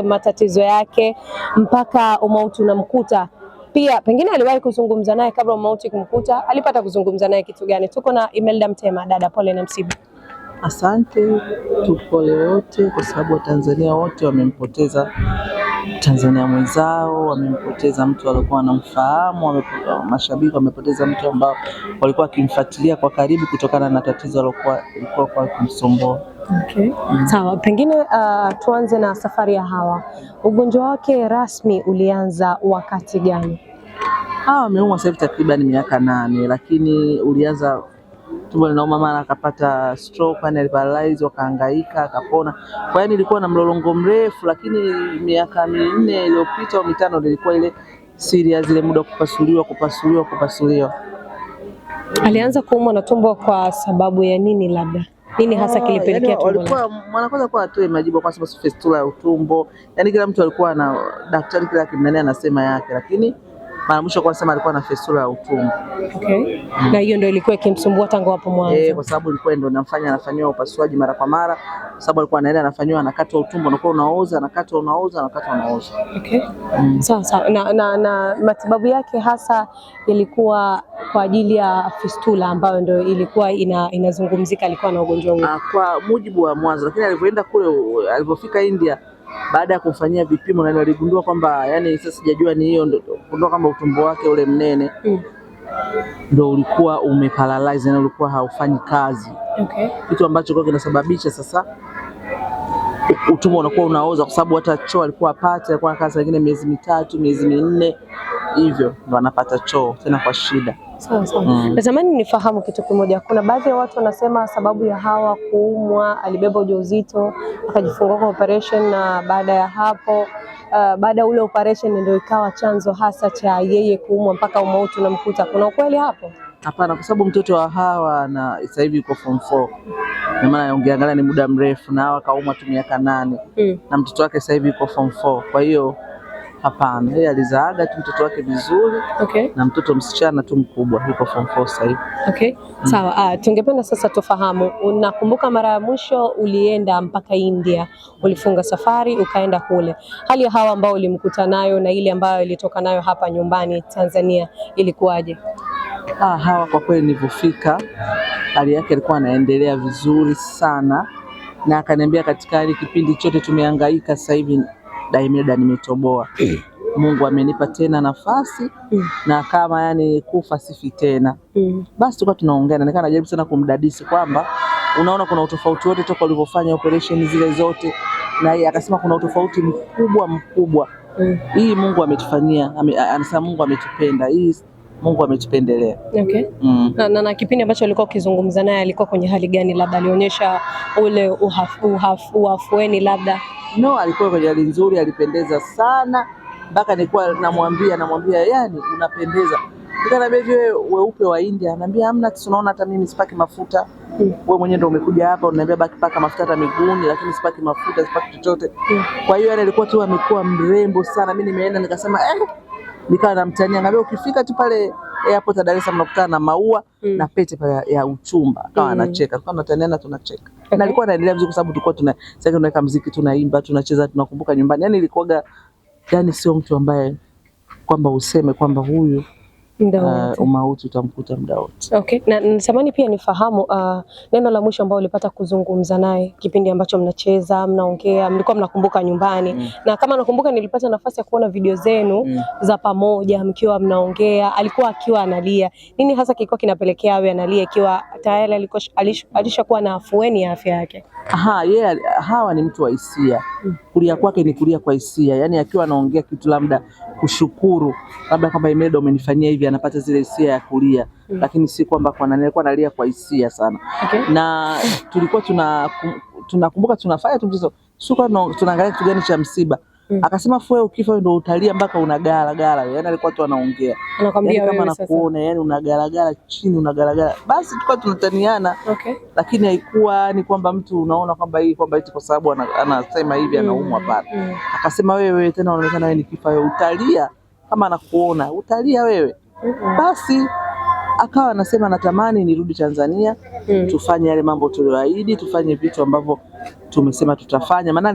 matatizo yake mpaka umauti unamkuta. Pia pengine aliwahi kuzungumza naye kabla umauti kumkuta, alipata kuzungumza naye kitu gani? Tuko na Imelda Mtema. Dada, pole na msiba. Asante, tupole wote kwa sababu Watanzania wote wamempoteza Tanzania mwenzao, wamempoteza mtu alikuwa anamfahamu, mashabiki wamepoteza mtu ambao walikuwa wakimfuatilia kwa karibu kutokana na tatizo alikuwa kwa kumsumbua. Okay. Sawa, pengine tuanze na safari ya Hawa. Ugonjwa wake rasmi ulianza wakati gani? Hawa ameumwa sasa hivi takriban miaka 8, lakini ulianza tumbo linauma, mara akapata stroke, yani aliparalyze, wakahangaika akapona. Kwa hiyo ilikuwa na mlolongo mrefu, lakini miaka 4 iliyopita au 5 nilikuwa ile serious, ile muda kupasuliwa. Alianza kuumwa na tumbo kwa sababu ya nini labda? Nini hasa kilipelekea tumbo? Walikuwa mwanakwanza kwa atoe majibu kwa sababu fistula ya utumbo. Yaani kila mtu alikuwa na daktari kila kimnani anasema yake, lakini mara mwisho kwa sema alikuwa na fistula ya utumbo. Okay. Na hiyo ndio ilikuwa ikimsumbua tangu hapo mwanzo. Kwa sababu ilikuwa ndio anafanywa upasuaji mara kwa mara, kwa sababu alikuwa anaenda anafanywa, anakatwa utumbo, unakuwa unaoza, anakatwa unaoza. Okay. Sawa. Na matibabu yake hasa ilikuwa kwa ajili ya fistula ambayo ndio ilikuwa inazungumzika, alikuwa na ugonjwa huo. Kwa mujibu wa mwanzo, lakini alipoenda kule, alipofika India, baada ya kumfanyia vipimo na aligundua kwamba yani sasa sijajua ni hiyo, ndio kama utumbo wake ule mnene ndio ulikuwa umeparalyze na ulikuwa haufanyi kazi. Okay. Kitu ambacho kwa kinasababisha sasa utumbo unakuwa unaoza, kwa sababu hata choo alikuwa apate, alikuwa kazi nyingine miezi 3, miezi 4 hivyo ndio anapata choo tena kwa shida. Sawa. Natamani nifahamu kitu kimoja. Kuna baadhi ya watu wanasema sababu ya Hawa kuumwa, alibeba ujauzito, akajifungua kwa operation, na baada ya hapo baada ule operation ndio ikawa chanzo hasa cha yeye kuumwa mpaka umauti unamkuta. Kuna ukweli hapo? Hapana, kwa sababu mtoto wa Hawa na sasa hivi yuko form 4. Na maana ungeangalia ni muda mrefu, na Hawa kaumwa tu miaka 8 na mtoto wake sasa hivi yuko form 4. Kwa hiyo hapana, yeye alizaaga tu mtoto wake vizuri. Okay. Na mtoto msichana tu mkubwa yuko form 4 sasa hivi. Okay. Sawa. Tungependa sasa tufahamu, unakumbuka mara ya mwisho ulienda mpaka India, ulifunga safari ukaenda kule, hali ya Hawa ambao ulimkuta nayo na ile ambayo ilitoka nayo hapa nyumbani Tanzania ilikuwaje? Hawa kwa kweli nilipofika, hali yake alikuwa anaendelea vizuri sana, na akaniambia katika ile kipindi chote tumehangaika, sasa hivi Imelda nimetoboa. Mungu amenipa tena nafasi na kama yani kufa sifi tena. Basi tulikuwa tunaongea, na nikaa najaribu sana kumdadisi kwamba unaona kuna utofauti wote toka ulivyofanya operation zile zote, na yeye akasema kuna utofauti mkubwa. Hii Mungu ametufanyia, anasema Mungu ametupenda, hii Mungu ametupendelea. Okay. Na kipindi ambacho alikuwa ukizungumza naye alikuwa kwenye hali gani? Labda alionyesha ule uafueni labda? No, alikuwa kwenye hali nzuri, alipendeza sana, mpaka nilikuwa namwambia yani unapendeza. Nikamwambia hivi, wewe weupe wa India? Ananiambia hamna, tunaona hata mimi sipaki mafuta. Wewe mwenyewe ndio umekuja hapa unaniambia baki paka mafuta hata miguuni, lakini sipaki mafuta, sipaki chochote. Kwa hiyo yani alikuwa tu amekuwa mrembo sana. Mimi nimeenda nikasema nikawa namtania, ngambia ukifika tu pale airport ya Dar es Salaam unakutana na maua na pete pale ya uchumba. Akawa anacheka, kwa tunataniana tunacheka. Okay. Na alikuwa anaendelea vizuri kwa sababu tulikuwa sasa tunaweka muziki, tunaimba, tunacheza, tunakumbuka nyumbani. Yani ilikuwa yani sio mtu ambaye kwamba useme kwamba huyu umauti utamkuta muda wote. Okay. Na natamani pia nifahamu neno la mwisho ambao ulipata kuzungumza naye kipindi ambacho mnacheza, mnaongea, mlikuwa mnakumbuka nyumbani. Na kama nakumbuka nilipata nafasi ya kuona video zenu za pamoja mkiwa mnaongea, alikuwa akiwa analia. Nini hasa kilikuwa kinapelekea awe analia ikiwa tayari alishakuwa na afueni ya afya yake? Hawa ni mtu wa hisia. Kulia kwake ni kulia kwa hisia. Yaani akiwa anaongea kitu labda kushukuru, labda kama Imelda umenifanyia hivi, anapata zile hisia ya kulia. Lakini si kwamba alikuwa analia kwa hisia sana. Okay. Na tulikuwa tunakumbuka tunafanya tumchezo. Sio tunaangalia kitu gani cha msiba. Akasema wewe ukifa ndio utalia mpaka unagala. Yaani alikuwa tu anaongea. Anakuambia kama nakuona yani unagala chini unagala. Basi tulikuwa tunataniana. Okay. Lakini haikuwa ni kwamba mtu unaona kwamba hii kwamba eti kwa sababu anasema hivi anaumwa pale. Akasema wewe tena unaonekana wewe nikifa wewe utalia, kama anakuona utalia wewe. Basi akawa anasema natamani nirudi Tanzania, tufanye yale mambo tulioahidi, tufanye vitu ambavyo tumesema tutafanya, maana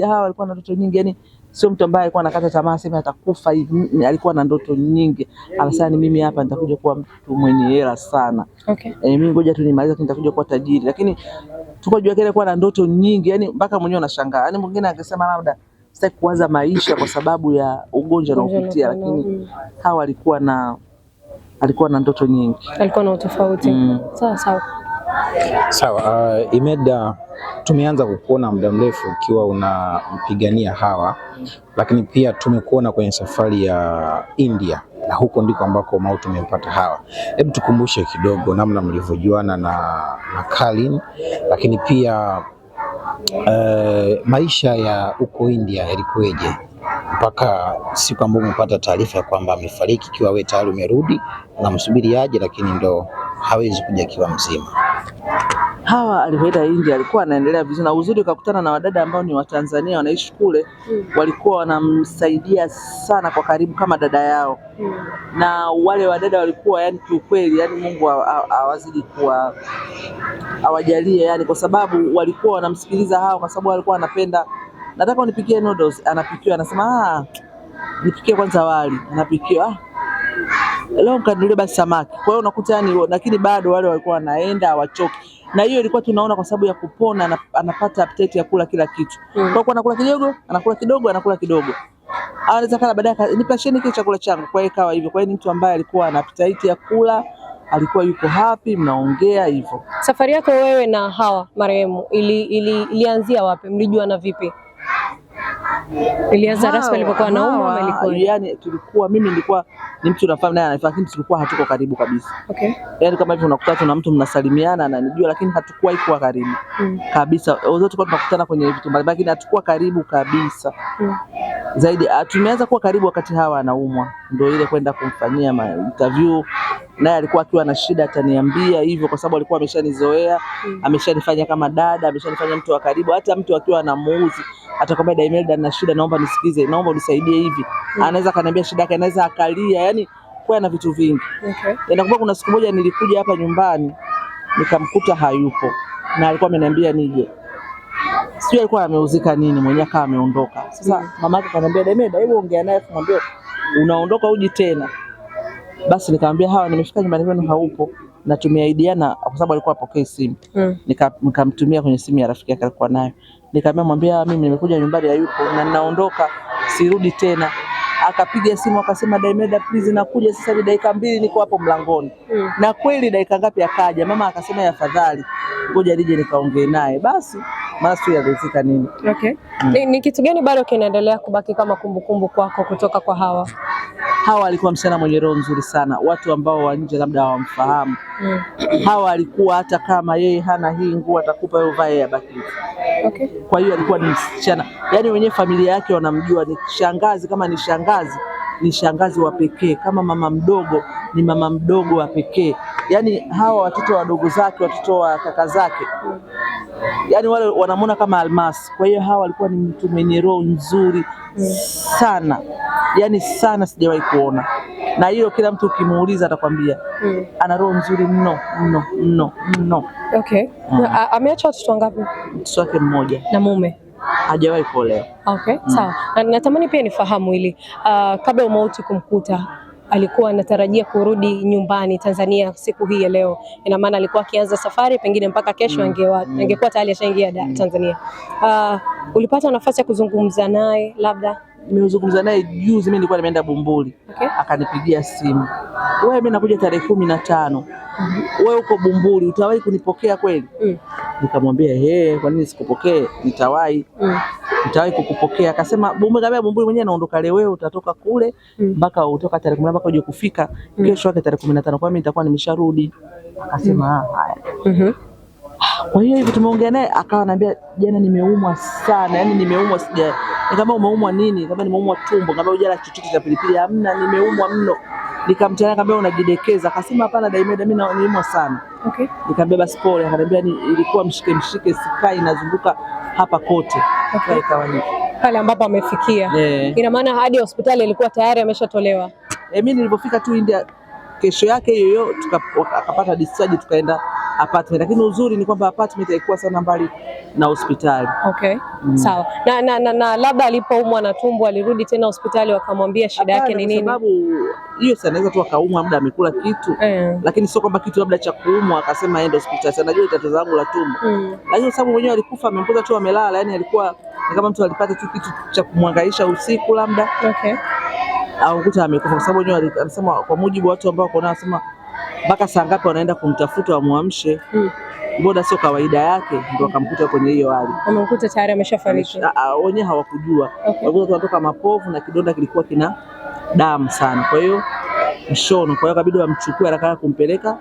hawa walikuwa na ndoto nyingi, yani sio mtu ambaye alikuwa anakata tamaa sema atakufa hivi, alikuwa na ndoto nyingi. Anasema ni mimi hapa nitakuja kuwa mtu mwenye hela sana. Okay. Mimi ngoja tu nimalize nitakuja kuwa tajiri, lakini tuko jua kile kuwa na ndoto nyingi, yani mpaka mwenyewe unashangaa. Yani mwingine angesema labda sitaki kuanza maisha kwa sababu ya ugonjwa na upitia, lakini hawa alikuwa na ndoto nyingi, alikuwa na utofauti. Sawa. Sawa. Imeda, tumeanza kukuona muda mrefu ukiwa unampigania Hawa, lakini pia tumekuona kwenye safari ya India na huko ndiko ambako mauti umempata Hawa. Hebu tukumbushe kidogo namna mlivyojuana na Kalin, lakini pia maisha ya huko India yalikuweje mpaka siku ambayo umepata taarifa ya kwamba amefariki, ikiwa wewe tayari umerudi unamsubiri aje, lakini ndo hawezi kuja kiwa mzima. Hawa alipoenda India alikuwa anaendelea vizuri, na uzuri ukakutana na wadada ambao ni Watanzania wanaishi kule. Walikuwa wanamsaidia sana kwa karibu kama dada yao. Na wale wadada walikuwa yani kiukweli, yani Mungu awazidi kuwa awajalie, yani kwa sababu walikuwa wanamsikiliza Hawa, kwa sababu walikuwa wanapenda, nataka unipikie noodles, anapikiwa, anasema nipikie kwanza wali, anapikiwa leo mkanilie basi samaki. Kwa hiyo unakuta yani, lakini bado wale walikuwa wanaenda hawachoki. Na hiyo ilikuwa tunaona kwa sababu ya kupona, anapata appetite ya kula kila kitu. Kwa hiyo anakula kidogo, anakula kidogo, anakula kidogo. Anaweza kala baadaye nipasheni kile chakula changu. Kwa hiyo ikawa hivyo. Kwa hiyo ni mtu ambaye alikuwa ana appetite ya kula, alikuwa yuko happy, mnaongea hivyo. Safari yako wewe na Hawa marehemu ilianzia wapi? Mlijuana vipi? Ilianza rasmi alipokuwa anaumwa ama ilikuwa? Yani tulikuwa, mimi nilikuwa ni mtu nafahamu naye anafahamu, lakini tulikuwa hatuko karibu kabisa. Okay. Yani kama hivyo unakuta na mtu mnasalimiana ananijua, lakini hatukuwa kuwa karibu kabisa. Wote tulikuwa tunakutana kwenye vitu mbalimbali, lakini hatukuwa karibu kabisa. Zaidi tumeanza kuwa karibu wakati Hawa anaumwa, ndio ile kwenda kumfanyia interview. Naye alikuwa akiwa na shida ataniambia hivyo, kwa sababu alikuwa ameshanizoea, ameshanifanya kama dada, ameshanifanya mtu wa karibu. Hata mtu akiwa anamuuzi atakwambia Daimelda na shida, naomba nisikize, naomba unisaidie hivi. Anaweza kaniambia shida yake, anaweza akalia, yani kwa na vitu vingi. Okay. Nakumbuka kuna siku moja nilikuja hapa nyumbani nikamkuta hayupo, na alikuwa ameniambia nije. Sio alikuwa ameuzika nini, mwenyewe kama ameondoka. Sasa mama yake akaniambia Daimelda, hebu ongea naye kumwambia unaondoka uji tena. Basi nikamwambia Hawa nimefika nyumbani kwenu haupo, na tumeahidiana, kwa sababu alikuwa apokee simu. Nikamtumia kwenye simu ya rafiki yake alikuwa nayo. Nikamwambia mwambia mimi nimekuja nyumbani hayupo na ninaondoka, sirudi tena. Akapiga simu akasema Daimelda please nakuja sasa hivi dakika 2 niko hapo mlangoni. Na kweli dakika ngapi akaja. Mama akasema afadhali ngoja nije nikaongee naye. Basi maana sio yalizika nini. Okay. Ni kitu gani bado kinaendelea kubaki kama kumbukumbu kwako kutoka kwa Hawa? Hawa alikuwa msichana mwenye roho nzuri sana. Watu ambao wa nje labda hawamfahamu. Hawa alikuwa hata kama yeye hana hii nguo atakupa wewe vae ya baki. Okay. Kwa hiyo alikuwa ni msichana, yani wenyewe familia yake wanamjua ni shangazi. Kama ni shangazi, ni shangazi wa pekee. Kama mama mdogo, ni mama mdogo wa pekee. Yani hawa watoto wadogo zake, watoto wa kaka zake, yani wale wanamwona kama almasi. Kwa hiyo Hawa alikuwa ni mtu mwenye roho nzuri sana, yani sana, sijawahi kuona. Na hiyo kila mtu ukimuuliza atakwambia ana roho nzuri mno. Okay. Ameacha watoto wangapi? Mtoto wake mmoja. Na mume? Hajawahi kuolewa. Okay, sawa. Natamani pia nifahamu ili kabla ya mauti kumkuta alikuwa anatarajia kurudi nyumbani Tanzania siku hii ya leo. Ina maana alikuwa akianza safari pengine mpaka kesho angekuwa tayari ashaingia Tanzania. Ulipata nafasi ya kuzungumza naye labda? Nimezungumza naye juzi, mimi nilikuwa nimeenda Bumbuli. Okay. Akanipigia simu. Wewe mimi nakuja tarehe 15. Wewe uko Bumbuli, utawahi kunipokea kweli? Nikamwambia kwa nini sikupokee? Nitawahi. Nitawahi kukupokea. Akasema Bumbuli mwenyewe anaondoka leo, wewe utatoka kule mpaka utoka tarehe 10 mpaka uje kufika kesho yake tarehe 15. Kwa mimi nitakuwa nimesharudi. Akasema haya. Kwa hiyo hivi tumeongea naye, akawa ananiambia jana nimeumwa sana, yani nimeumwa sija. Nikamwambia umeumwa nini? Nikamwambia nimeumwa tumbo. Nikamwambia hujala chochote cha pilipili? Hamna, nimeumwa mno. Nikamtania nikamwambia unajidekeza. Akasema hapana Daimelda, mimi nimeumwa sana. Okay. Nikamwambia basi pole. Akaniambia ilikuwa mshike sikai nazunguka hapa kote. Okay. Ikawa hivi. Pale ambapo amefikia. Ina maana hadi hospitali ilikuwa tayari ameshatolewa. Mimi nilipofika tu India kesho yake hiyo akapata discharge, tukaenda apartment, lakini uzuri ni kwamba apartment haikuwa sana mbali na hospitali. Okay. Sawa. Na labda alipoumwa na tumbo alirudi tena hospitali wakamwambia shida yake ni nini? Kwa sababu hiyo anaweza tu akaumwa muda amekula kitu lakini sio kwamba kitu labda cha kuumwa akasema aende hospitali. Sana najua tatizo langu la tumbo. Lakini sababu mwenyewe alikufa amemkuta tu amelala, yani alikuwa ni kama mtu alipata tu kitu cha kumhangaisha usiku labda. Okay. Au kuta amekufa kwa sababu mwenyewe alisema kwa mujibu wa watu ambao wako nao anasema mpaka saa ngapi wanaenda kumtafuta wamuamshe. Boda sio kawaida yake, ndio akamkuta kwenye hiyo hali. Amekuta tayari ameshafariki. Wenyewe hawakujua. Walikuwa tunatoka mapovu na kidonda kilikuwa kina damu sana. Kwa hiyo mshono, kwa hiyo kabidi wamchukue haraka kumpeleka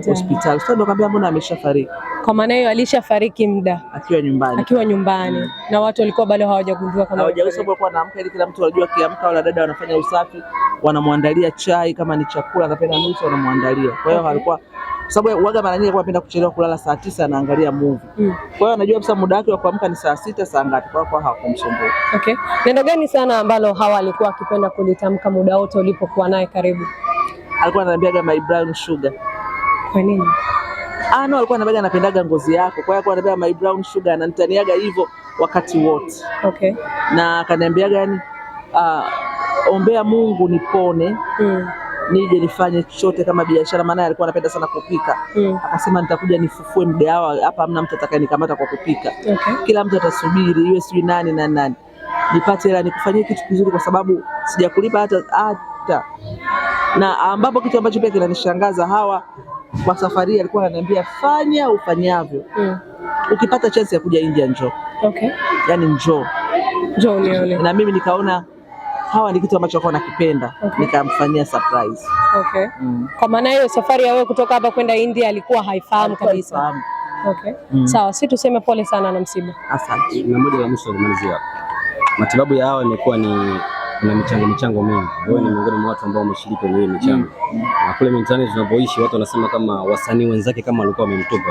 hospitali. Sasa ndio kaambia mbona ameshafariki. Kwa maana hiyo alishafariki muda akiwa nyumbani. Na watu walikuwa bado hawajagundua kama hawajagundua, kwa anaamka ili kila mtu anajua kiamka, wala dada wanafanya usafi, wanamwandalia chai, kama ni chakula anapenda nusu wanamwandalia. Kwa hiyo alikuwa sababu waga mara nyingi anapenda kuchelewa kulala saa 9 anaangalia movie. Kwa hiyo anajua kabisa muda wake wa kuamka ni saa 6 saa ngapi, kwa hiyo hawakumsumbua. Okay. Neno gani sana ambalo Hawa alikuwa akipenda kulitamka muda wote ulipokuwa naye karibu? Alikuwa ananiambiaga my brown sugar. Kwa nini? No, alikuwa ananiambia anapendaga ngozi yako. Kwa hiyo alikuwa ananiambia my brown sugar, ananitaniaga hivyo wakati wote. Okay. Na akaniambiaga yani ombea Mungu nipone. Nije nifanye chochote kama biashara, maana alikuwa anapenda sana kupika. Akasema nitakuja nifufue mgahawa hapa, hamna mtu atakayenikamata kwa kupika. Okay. Kila mtu atasubiri iwe sijui nani na nani. Nipate hela nikufanyie kitu kizuri kwa sababu sijakulipa hata. Na ambapo kitu ambacho pia kinanishangaza Hawa kwa safari alikuwa ananiambia fanya ufanyavyo. Ukipata chance ya kuja India njoo. Okay. Yaani njoo nione. Na mimi nikaona Hawa ni kitu ambacho alikuwa anakipenda. Okay. Nikamfanyia surprise. Okay. Kwa maana hiyo safari ya wewe kutoka hapa kwenda India alikuwa haifahamu kabisa. Okay. Sawa, si tuseme pole sana na msiba. Asante. Na moja la mwisho kumalizia. Matibabu ya Hawa imekuwa ni kuna michango mingi. Wewe ni miongoni mwa watu ambao wameshiriki kwenye hii michango. Na kule mitaani tunapoishi watu wanasema kama wasanii wenzake kama walikuwa wamemtupa.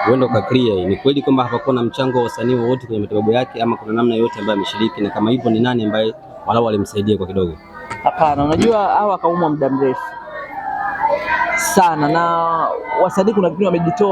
Wewe ndo ka clear, ni kweli kwamba hapakuwa na mchango wa wasanii wote kwenye matibabu yake ama kuna namna yote ambayo ameshiriki, na kama hivyo ni nani ambaye walau walimsaidia kwa kidogo? Hapana, unajua Hawa akaumwa muda mrefu sana na wasanii kuna kipindi wamejitoa